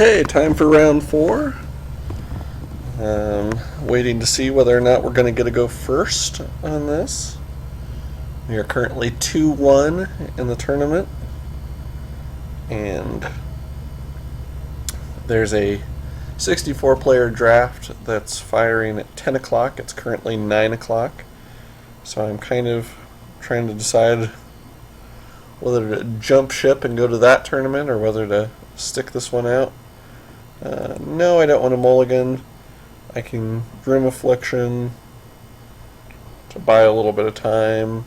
Okay, time for round four. Waiting to see whether or not we're going to get to go first on this. We are currently 2-1 in the tournament. And there's a 64 player draft that's firing at 10 o'clock. It's currently 9 o'clock. So I'm kind of trying to decide whether to jump ship and go to that tournament or whether to stick this one out. No, I don't want a mulligan. I can Grim Affliction to buy a little bit of time.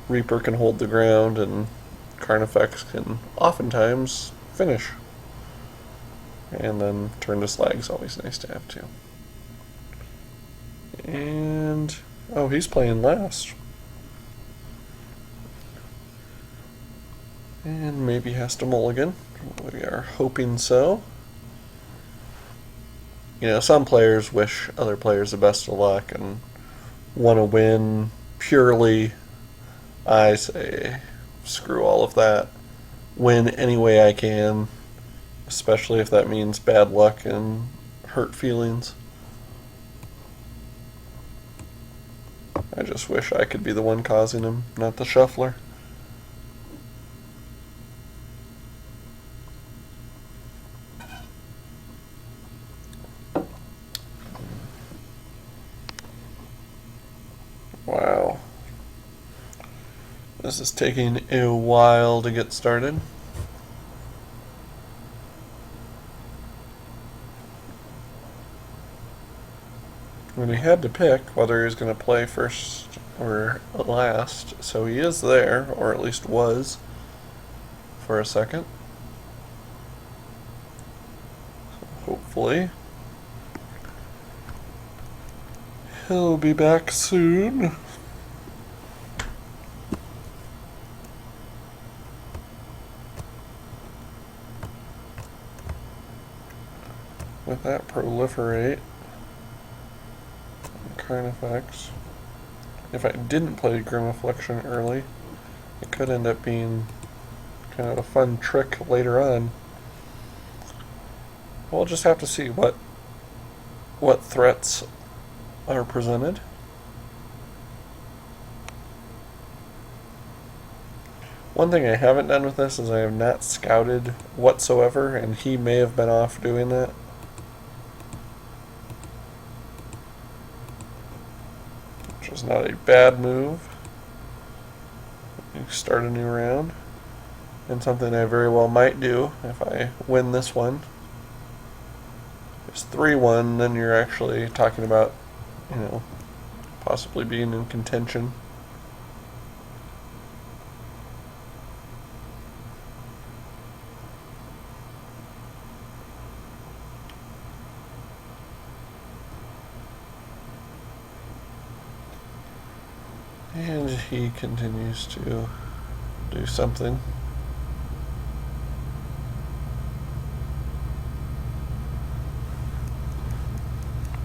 Reaper can hold the ground, and Carnifex can oftentimes finish. And then Turn to Slag's always nice to have too. And oh, he's playing last. And maybe has to mulligan. We are hoping so. You know, some players wish other players the best of luck and want to win purely. I say, screw all of that. Win any way I can, especially if that means bad luck and hurt feelings. I just wish I could be the one causing them, not the shuffler. Wow. This is taking a while to get started. When he had to pick whether he was going to play first or last, so he is there, or at least was, for a second. So hopefully he'll be back soon. With that proliferate, Carnifex. If I didn't play Grim Affliction early, it could end up being kind of a fun trick later on. We'll just have to see what threats are presented. One thing I haven't done with this is I have not scouted whatsoever, and he may have been off doing that. Which is not a bad move. You start a new round. And something I very well might do if I win this one. If it's 3-1, then you're actually talking about, you know, possibly being in contention. And he continues to do something.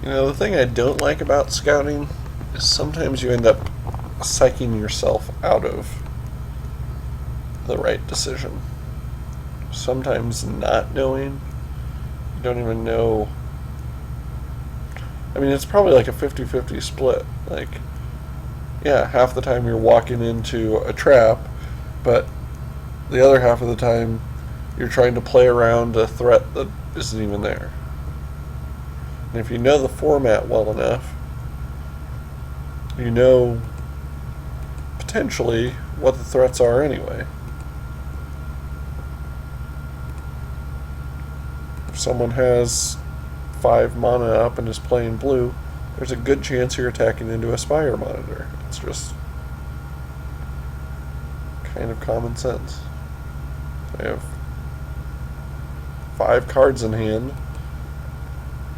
You know, the thing I don't like about scouting is sometimes you end up psyching yourself out of the right decision. Sometimes not knowing, you don't even know. I mean, it's probably like a 50-50 split. Like, yeah, half the time you're walking into a trap, but the other half of the time you're trying to play around a threat that isn't even there. And if you know the format well enough, you know potentially what the threats are anyway. If someone has 5 mana up and is playing blue, there's a good chance you're attacking into a Spire Monitor. It's just kind of common sense. I have 5 cards in hand,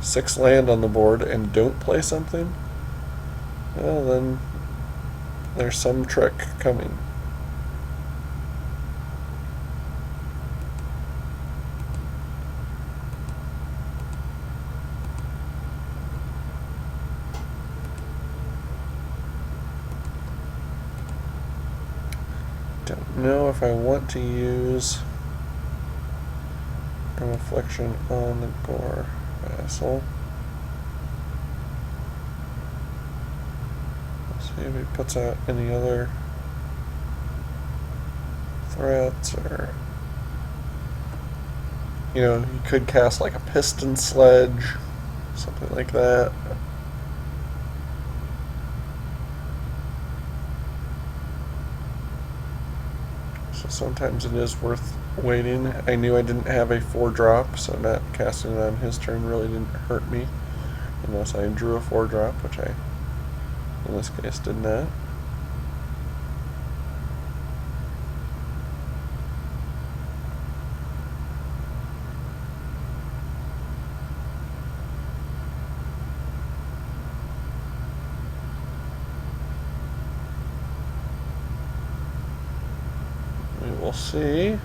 6 land on the board, and don't play something, well then there's some trick coming. Don't know if I want to use Grim Affliction on the Gore Vassal. Let's see if he puts out any other threats, or you know, he could cast like a Piston Sledge, something like that. So sometimes it is worth waiting. I knew I didn't have a 4-drop, so not casting it on his turn really didn't hurt me, unless I drew a 4-drop, which I in this case did not. We will see.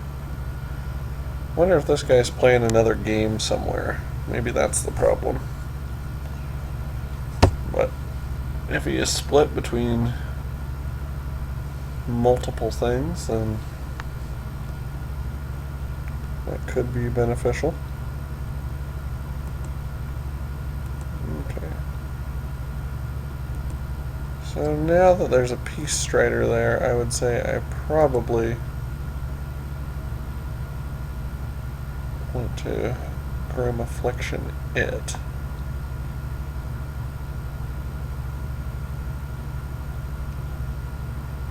Wonder if this guy's playing another game somewhere. Maybe that's the problem. But if he is split between multiple things, then that could be beneficial. Okay. So now that there's a Peace Strider there, I would say I probably want to Grim Affliction it.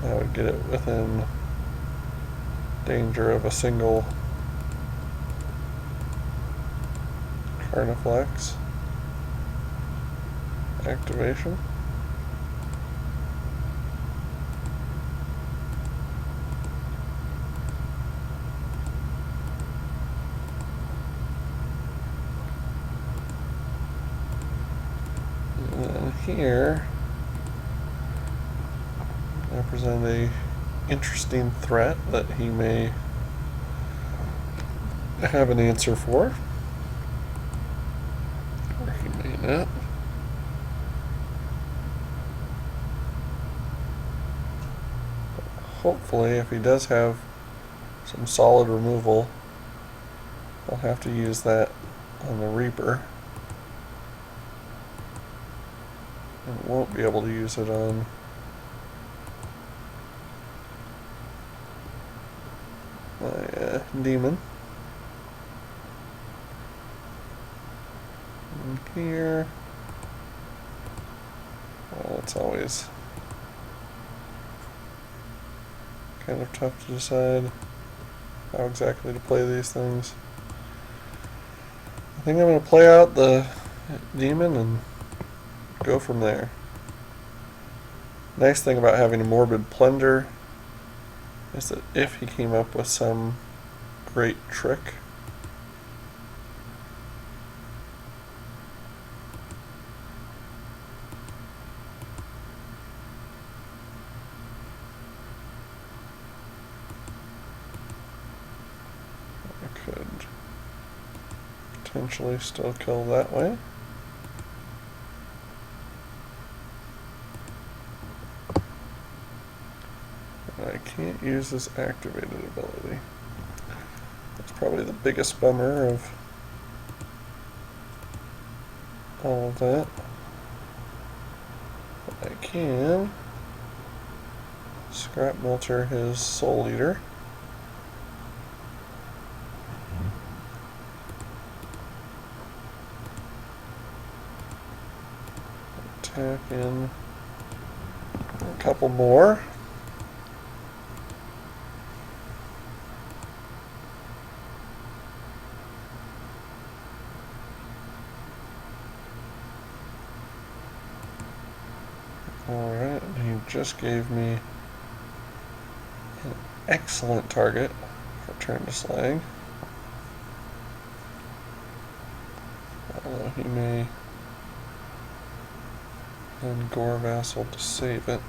That would get it within danger of a single Carniflex activation. And then here I present a interesting threat that he may have an answer for, or he may not. But hopefully, if he does have some solid removal, I'll have to use that on the Reaper, and won't be able to use it on my demon. And here, well, it's always kind of tough to decide how exactly to play these things. I think I'm going to play out the demon and go from there. Nice thing about having a Morbid Plunder is that if he came up with some great trick, I could potentially still kill that way. I can't use this activated ability. That's probably the biggest bummer of all of that. But I can Scrap Melter his Soul Eater. Attack in a couple more. Alright, he just gave me an excellent target for Turn to Slag. Although he may then Gore Vassal to save it.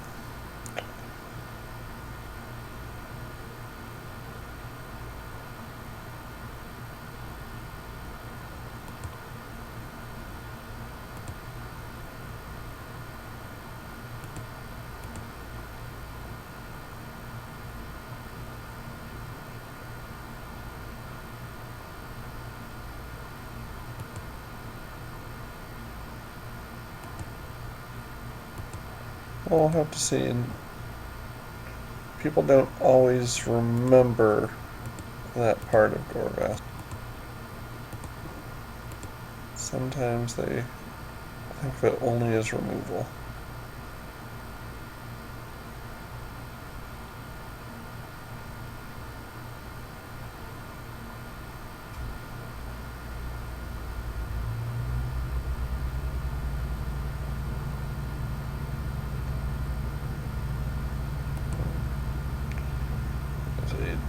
we'll have to see. And people don't always remember that part of Gorbass. Sometimes they think of it only as removal.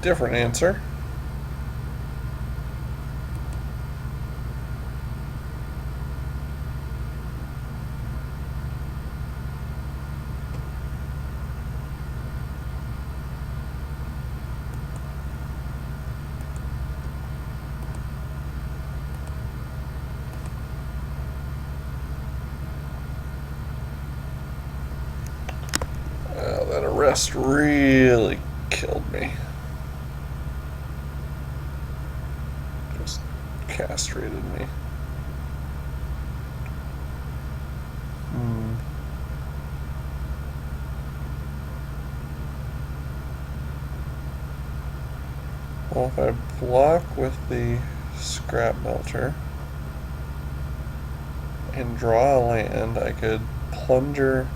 Different answer. Oh, that arrest really killed me. Castrated me. Well, if I block with the scrap melter and draw a land, I could plunger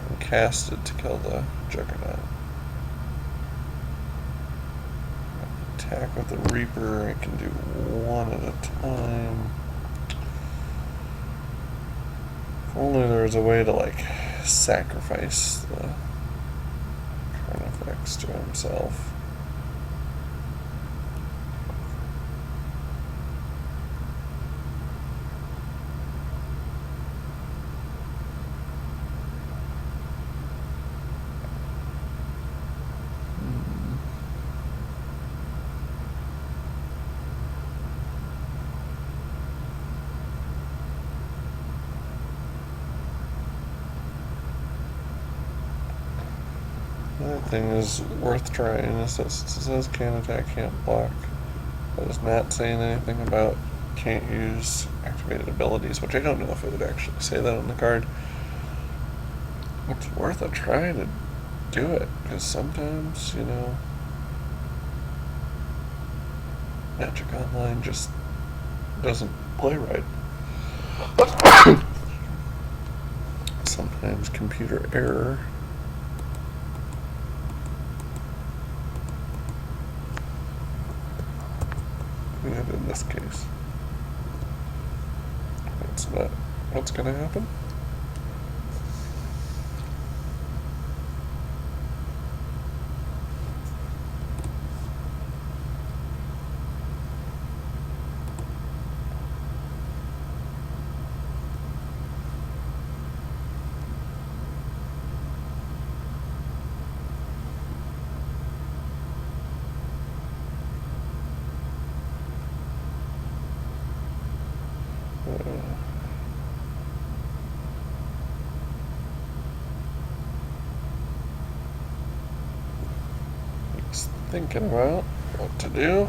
and cast it to kill the Juggernaut. Attack with the Reaper, I can do one at a time. If only there was a way to, like, sacrifice the Carnifex to himself. That thing is worth trying. It says can't attack, can't block. But it's not saying anything about can't use activated abilities, which I don't know if it would actually say that on the card. It's worth a try to do it, because sometimes, you know, Magic Online just doesn't play right. Sometimes computer error. And in this case, that's not what's going to happen. Just thinking about what to do.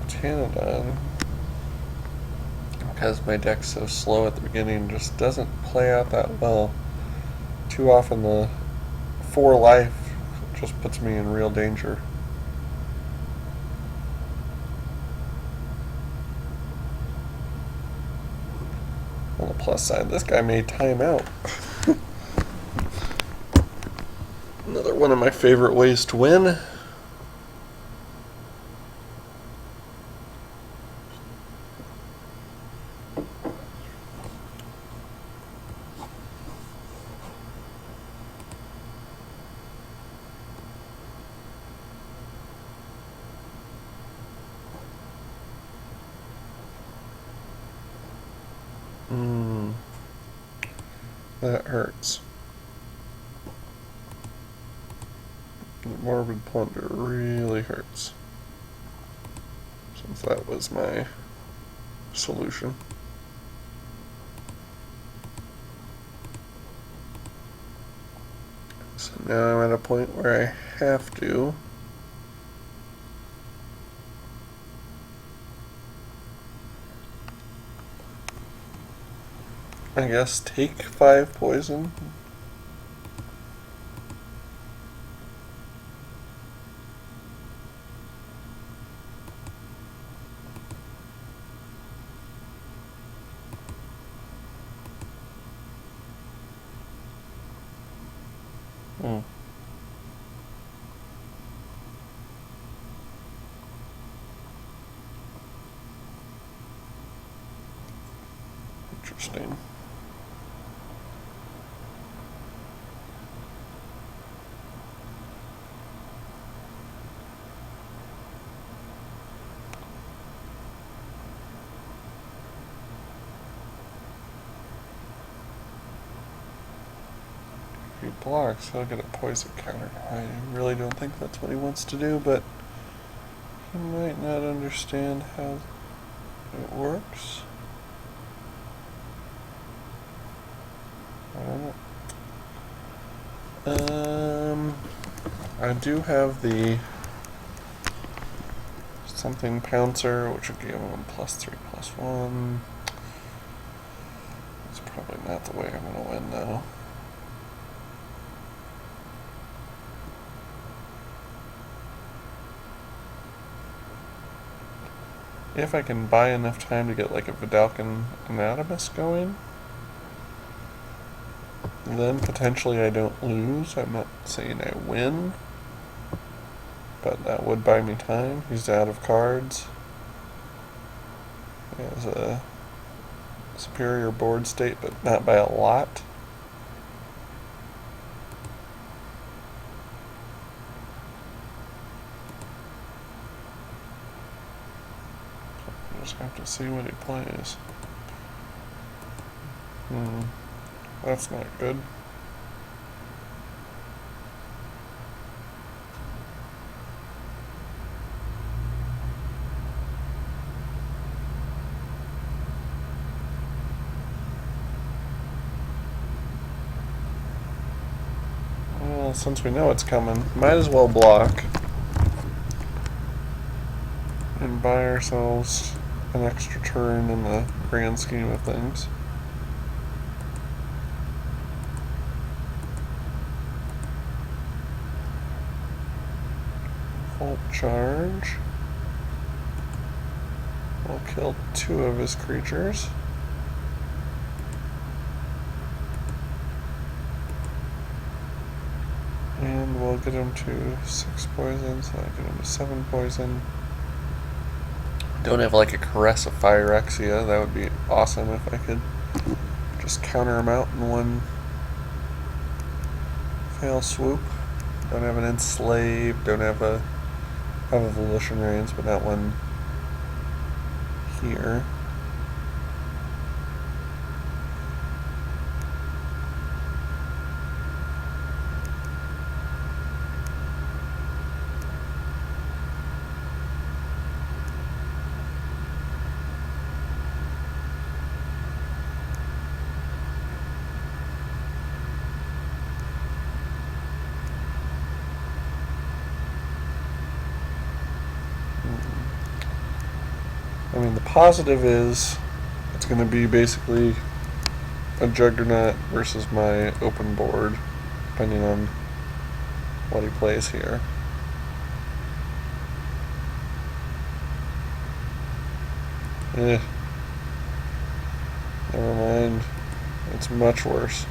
Tanadon, because my deck's so slow at the beginning, just doesn't play out that well. Too often the 4 life just puts me in real danger. On the plus side, this guy may time out. Another one of my favorite ways to win. That hurts. Morbid Plunder really hurts, since that was my solution. So now I'm at a point where I have to I guess take 5 poison. Interesting. If he blocks, he'll get a poison counter. I really don't think that's what he wants to do, but he might not understand how it works. I don't know. I do have the something Pouncer, which will give him +3/+1. It's probably not the way I'm going to win, though. If I can buy enough time to get like a Vedalken Anatomist going, then potentially I don't lose. I'm not saying I win, but that would buy me time. He's out of cards. He has a superior board state, but not by a lot. Just have to see what he plays. That's not good. Well, since we know it's coming, might as well block and buy ourselves an extra turn in the grand scheme of things. Full charge. We'll kill 2 of his creatures. And we'll get him to 6 poison, so I get him to 7 poison. Don't have like a Caress of Phyrexia. That would be awesome if I could just counter him out in one fail swoop. Don't have an Enslave, don't have a Volition Reins, but not one here. I mean, the positive is it's going to be basically a Juggernaut versus my open board, depending on what he plays here. Never mind. It's much worse.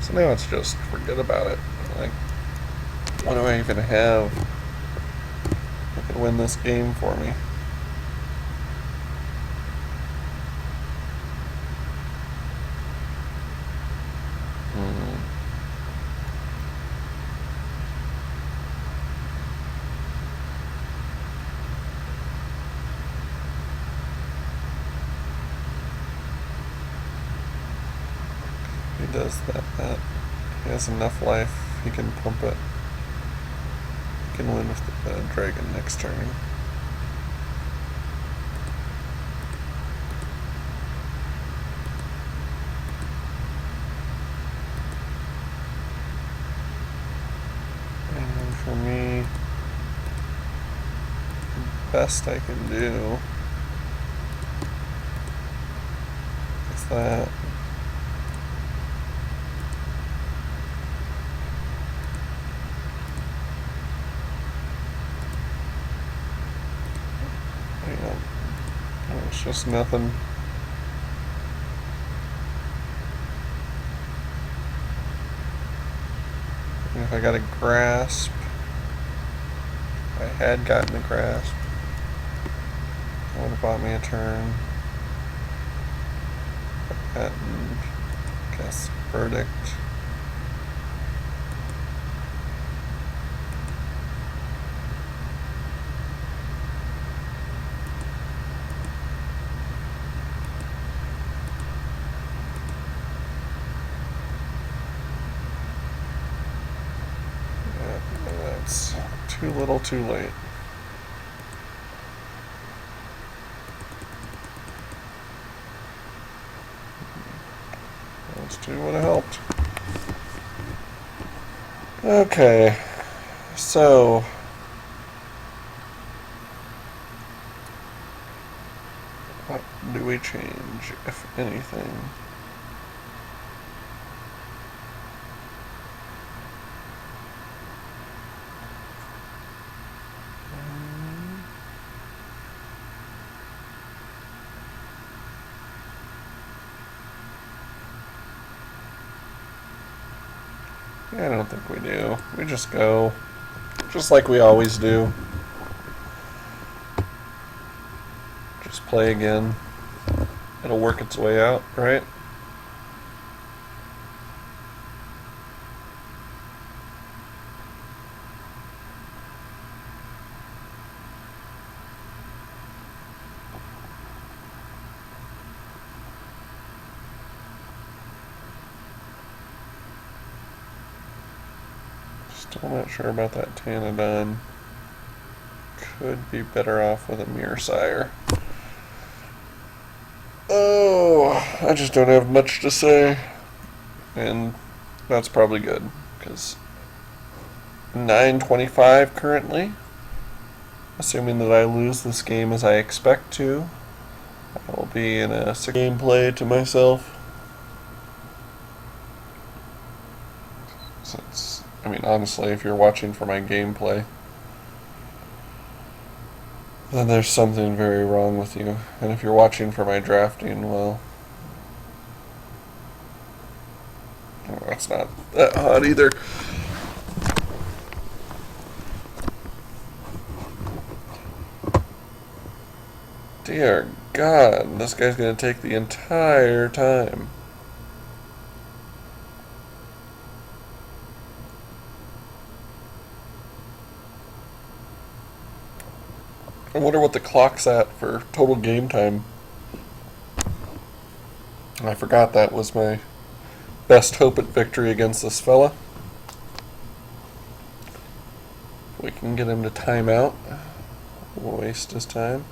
So now it's just forget about it. Like, what do I even have that could win this game for me? He does that. He has enough life. He can pump it. He can win with the dragon next turn. And for me, the best I can do is that. It's just nothing. If I got a grasp, if I had gotten a grasp, that would have bought me a turn. And cast verdict. That's too little, too late. Those two would have helped. Okay, so what do we change, if anything? I don't think we do. We just go, just like we always do. Just play again. It'll work its way out, right? Still not sure about that Tannodon. Could be better off with a Mirror. Oh, I just don't have much to say. And that's probably good, because 9:25 currently. Assuming that I lose this game as I expect to, I will be in a gameplay to myself. Since, I mean, honestly, if you're watching for my gameplay, then there's something very wrong with you. And if you're watching for my drafting, well, that's not that hot either. Dear God, this guy's gonna take the entire time. I wonder what the clock's at for total game time. I forgot that was my best hope at victory against this fella. We can get him to time out. We'll waste his time.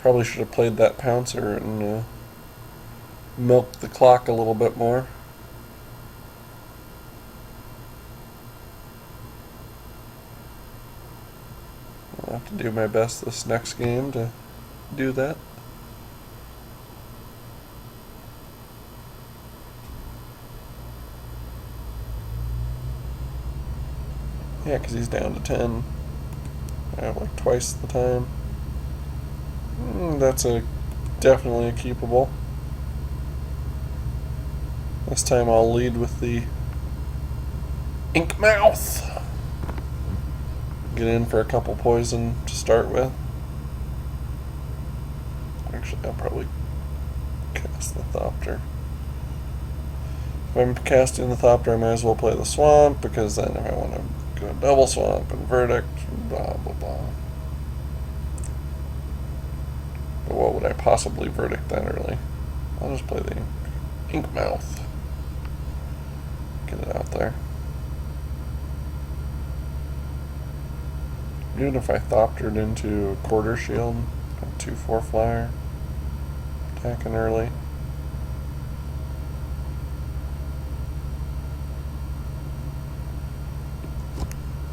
Probably should have played that Pouncer and milked the clock a little bit more. I'll have to do my best this next game to do that. Yeah, because he's down to 10. I have like twice the time. That's definitely a keepable. This time I'll lead with the Inkmouth. Get in for a couple poison to start with. Actually, I'll probably cast the Thopter. If I'm casting the Thopter, I might as well play the Swamp, because then if I want to go double Swamp and Verdict, blah blah blah. But what would I possibly Verdict that early? I'll just play the Inkmouth. get it out there. Even if I thoptered into a quarter shield, a 2/4 flyer, attacking early.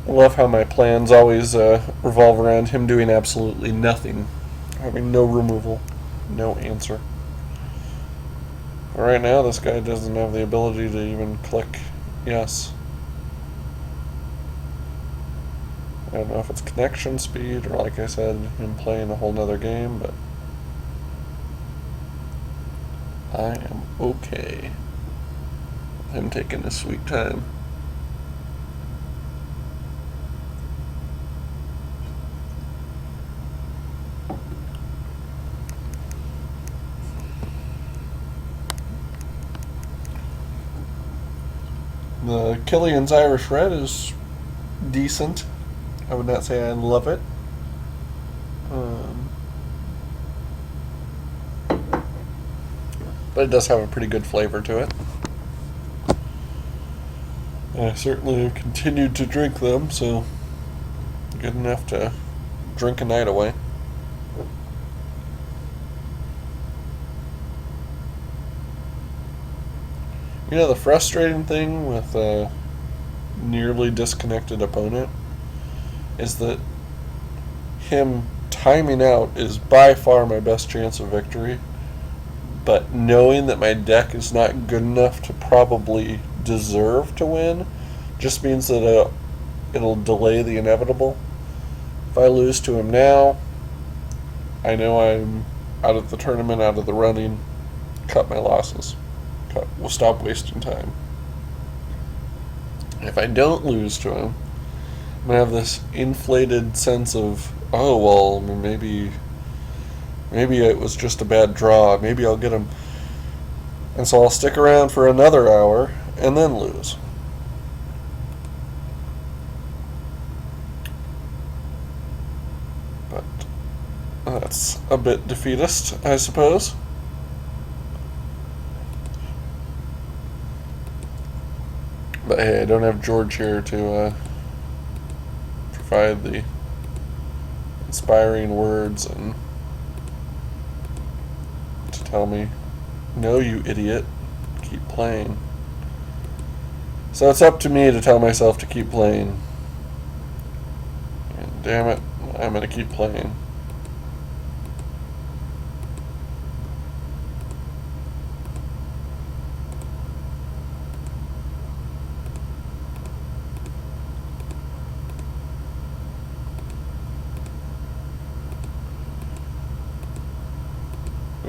I love how my plans always revolve around him doing absolutely nothing, having no removal, no answer. But right now, this guy doesn't have the ability to even click yes. I don't know if it's connection speed or, like I said, him playing a whole nother game, but I am okay with him taking his sweet time. The Killian's Irish Red is decent. I would not say I love it. But it does have a pretty good flavor to it. I certainly have continued to drink them, so good enough to drink a night away. You know, the frustrating thing with a nearly disconnected opponent is that him timing out is by far my best chance of victory, but knowing that my deck is not good enough to probably deserve to win just means that it'll delay the inevitable. If I lose to him now, I know I'm out of the tournament, out of the running, cut my losses. We'll stop wasting time. If I don't lose to him, I'm going to have this inflated sense of, oh, well, maybe it was just a bad draw. Maybe I'll get him. And so I'll stick around for another hour and then lose. But that's a bit defeatist, I suppose. But hey, I don't have George here to provide the inspiring words and to tell me, no, you idiot, keep playing. So it's up to me to tell myself to keep playing. And damn it, I'm going to keep playing.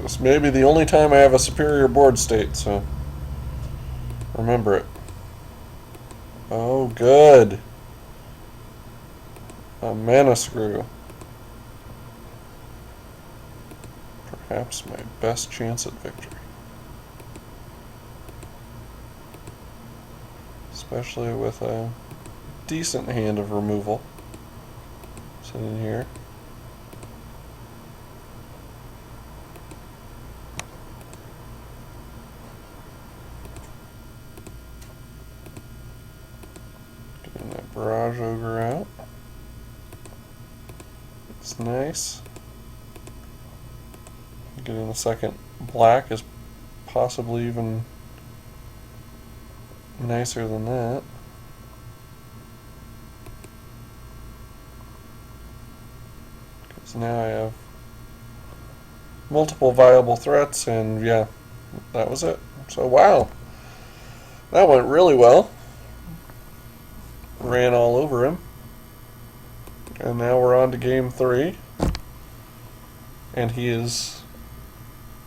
It's maybe the only time I have a superior board state, so remember it. Oh, good. A mana screw. Perhaps my best chance at victory. Especially with a decent hand of removal sitting here. Getting that Barrage Ogre out. It's nice. Getting a second black is possibly even nicer than that. Because now I have multiple viable threats, and yeah, that was it. So wow, that went really well. Ran all over him. And now we're on to game 3. And he is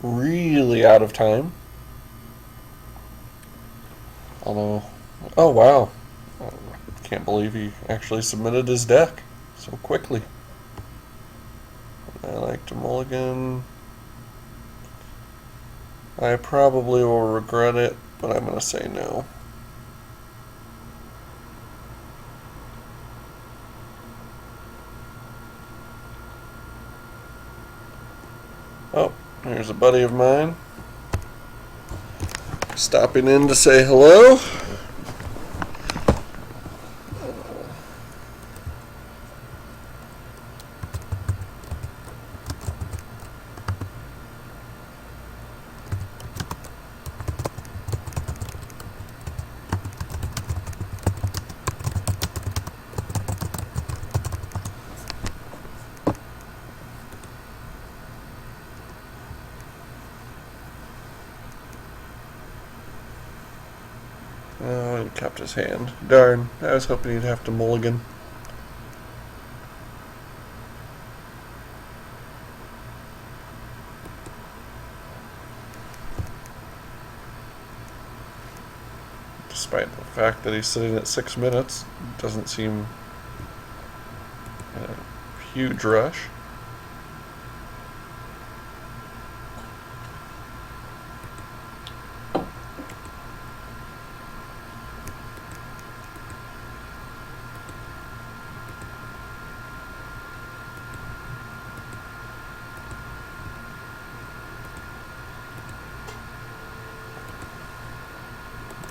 really out of time. Although, oh wow, I can't believe he actually submitted his deck so quickly. I like to mulligan. I probably will regret it, but I'm going to say no. Oh, here's a buddy of mine stopping in to say hello. Oh, he kept his hand. Darn, I was hoping he'd have to mulligan. Despite the fact that he's sitting at 6 minutes, doesn't seem a huge rush.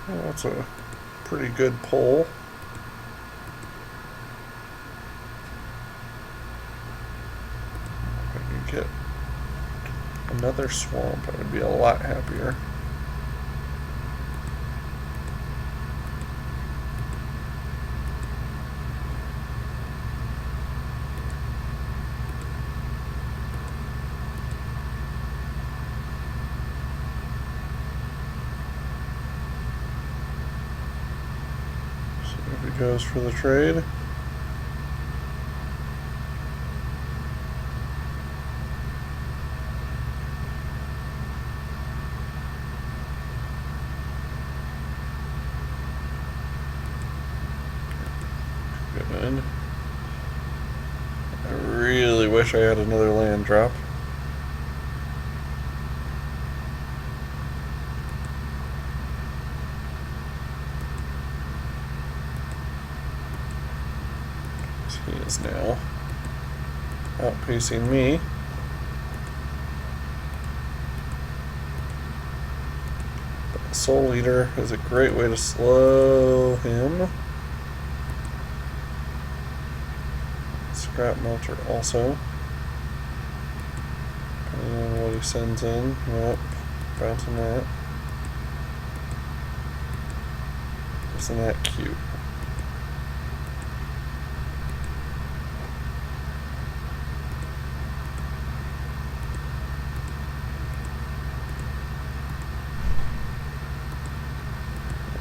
Well, that's a pretty good pull. If I could get another swamp, I would be a lot happier. If he goes for the trade. Good. I really wish I had another land drop. He is now outpacing me. But the Soul Eater is a great way to slow him. Scrap Melter also. Depending on what he sends in. Nope. Bouncing that. Isn't that cute?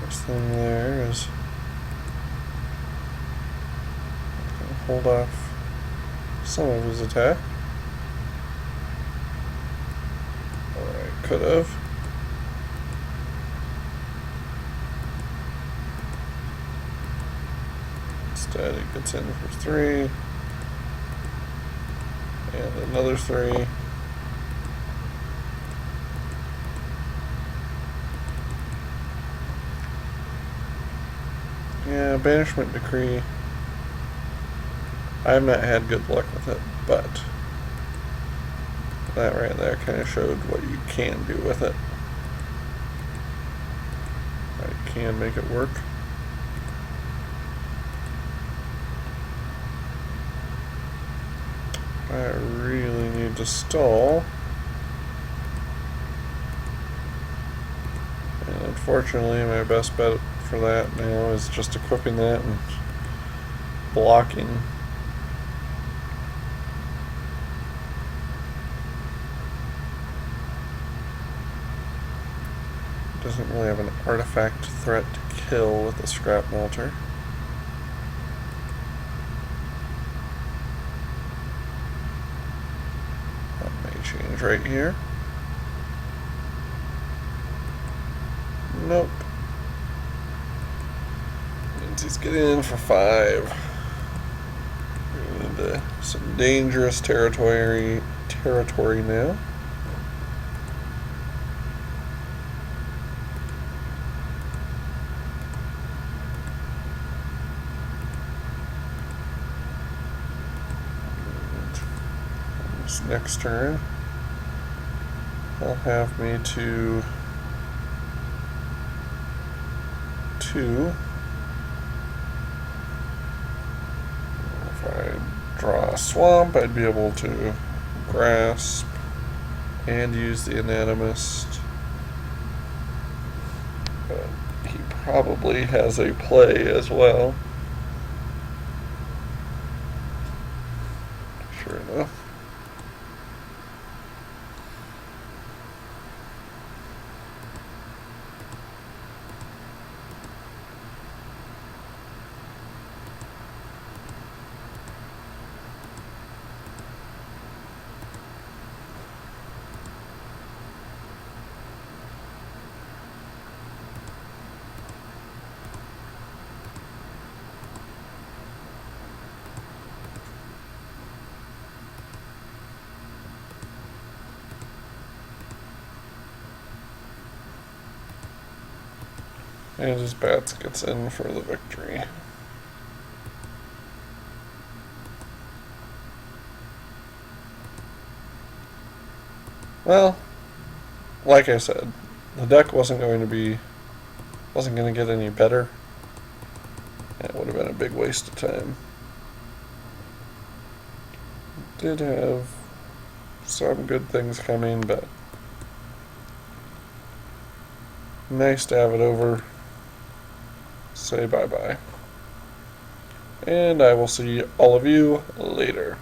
First thing there is hold off some of his attack. Or I could have. Instead, he gets in for 3. And another 3. Yeah, Banishment Decree. I've not had good luck with it, but that right there kind of showed what you can do with it. I can make it work. I really need to stall. And unfortunately, my best bet for that now is just equipping that and blocking. Doesn't really have an artifact threat to kill with the Scrap Melter. That may change right here. Nope. Means he's getting in for 5. We're into some dangerous territory now. Next turn, they'll have me to 2. If I draw a swamp, I'd be able to grasp and use the Anatomist. But he probably has a play as well. Sure enough. And his bats gets in for the victory. Well, like I said, the deck wasn't going to get any better. It would have been a big waste of time. Did have some good things coming, but nice to have it over. Say bye-bye. And I will see all of you later.